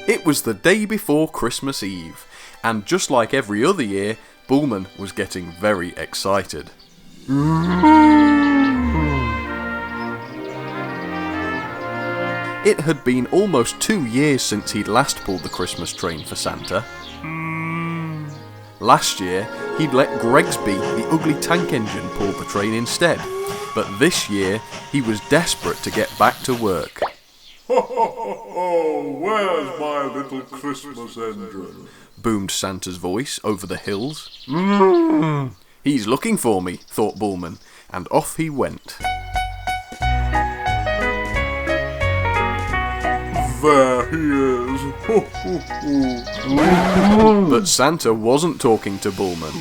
It was the day before Christmas Eve, and just like every other year, Bullman was getting very excited. It had been almost 2 years since he'd last pulled the Christmas train for Santa. Last year, he'd let Gregsby, the ugly tank engine, pull the train instead, but this year he was desperate to get back to work. Ho, ho, ho, ho, where's my little Christmas engine? Boomed Santa's voice over the hills. He's looking for me, thought Bullman, and off he went. There he is. Ho, ho, ho. But Santa wasn't talking to Bullman.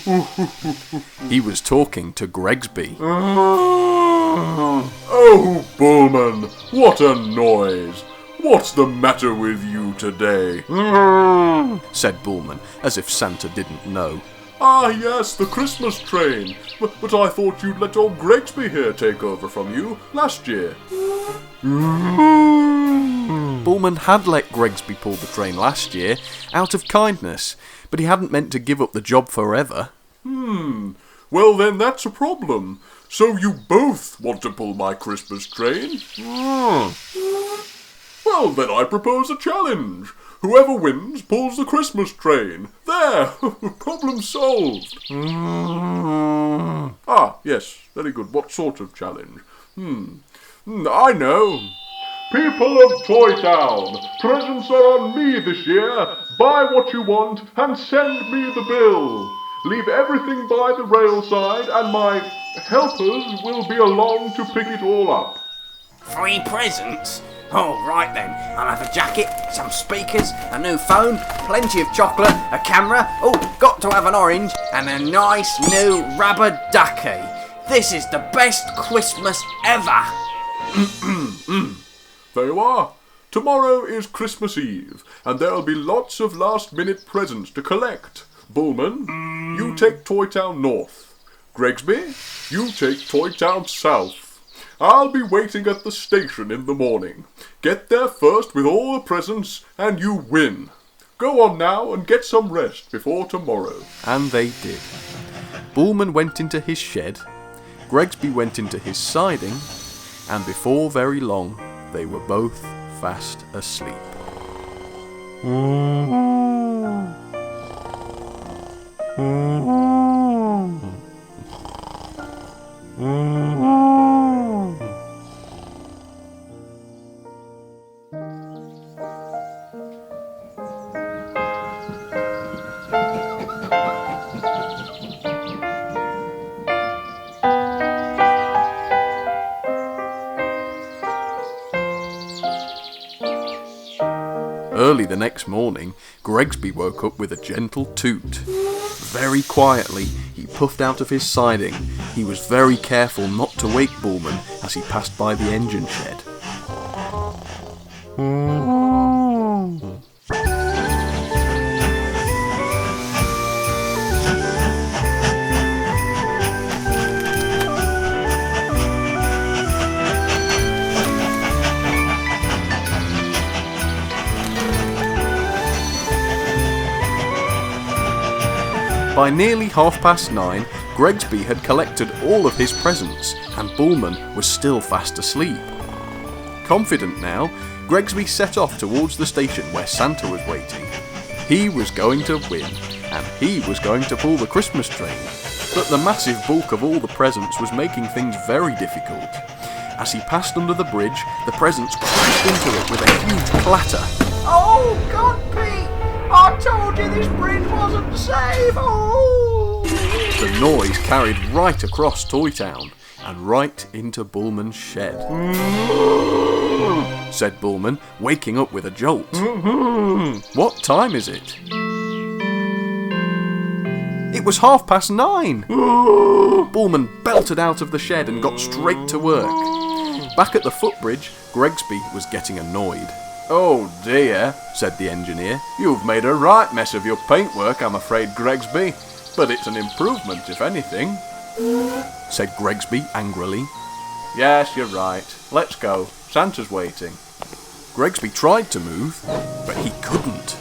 He was talking to Gregsby. Oh, Bullman, what a noise! What's the matter with you today? Said Bullman, as if Santa didn't know. Ah, yes, the Christmas train. But I thought you'd let old Gregsby here take over from you last year. Bullman had let Gregsby pull the train last year, out of kindness, but he hadn't meant to give up the job forever. Well then, that's a problem. So you both want to pull my Christmas train? Well then I propose a challenge. Whoever wins pulls the Christmas train. There! Problem solved. Ah, yes, very good. What sort of challenge? I know. People of Toy Town, presents are on me this year. Buy what you want and send me the bill. Leave everything by the rail side and my helpers will be along to pick it all up. 3 presents? Oh, right then. I'll have a jacket, some speakers, a new phone, plenty of chocolate, a camera, oh, got to have an orange, and a nice new rubber ducky. This is the best Christmas ever. There you are. Tomorrow is Christmas Eve, and there'll be lots of last-minute presents to collect. Bullman, you take Toy Town North. Gregsby, you take Toy Town South. I'll be waiting at the station in the morning. Get there first with all the presents, and you win. Go on now and get some rest before tomorrow. And they did. Bullman went into his shed, Gregsby went into his siding, and before very long, they were both fast asleep. Early the next morning, Gregsby woke up with a gentle toot. Very quietly, he puffed out of his siding. He was very careful not to wake Bullman as he passed by the engine shed. By nearly 9:30, Gregsby had collected all of his presents, and Bullman was still fast asleep. Confident now, Gregsby set off towards the station where Santa was waiting. He was going to win, and he was going to pull the Christmas train. But the massive bulk of all the presents was making things very difficult. As he passed under the bridge, the presents crashed into it with a huge clatter. Oh, God, Pete! I told you this bridge wasn't safe! Oh! The noise carried right across Toy Town and right into Bullman's shed. Said Bullman, waking up with a jolt. What time is it? It was 9:30. Bullman belted out of the shed and got straight to work. Back at the footbridge, Gregsby was getting annoyed. Oh dear, said the engineer. You've made a right mess of your paintwork, I'm afraid, Gregsby. But it's an improvement, if anything, said Gregsby angrily. Yes, you're right. Let's go. Santa's waiting. Gregsby tried to move, but he couldn't.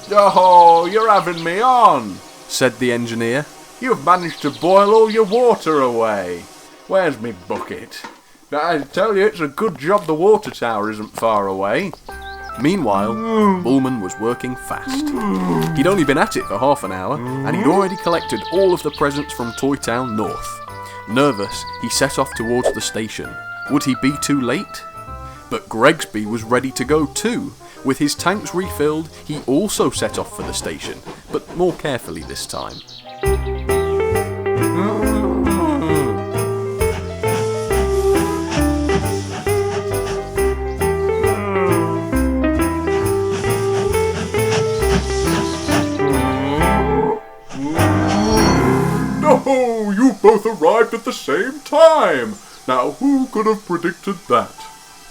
Oh, you're having me on, Said the engineer. You've managed to boil all your water away. Where's me bucket? I tell you, it's a good job the water tower isn't far away. Meanwhile, Bullman was working fast. He'd only been at it for half an hour, and he'd already collected all of the presents from Toy Town North. Nervous, he set off towards the station. Would he be too late? But Gregsby was ready to go too. With his tanks refilled, he also set off for the station, but more carefully this time. Oh, you both arrived at the same time! Now, who could have predicted that?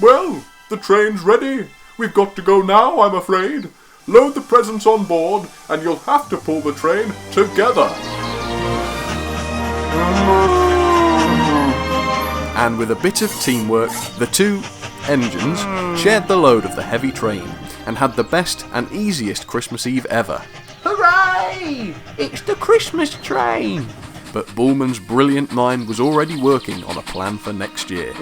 Well, the train's ready. We've got to go now, I'm afraid. Load the presents on board, and you'll have to pull the train together. And with a bit of teamwork, the two engines shared the load of the heavy train and had the best and easiest Christmas Eve ever. Hooray! It's the Christmas train! But Bullman's brilliant mind was already working on a plan for next year.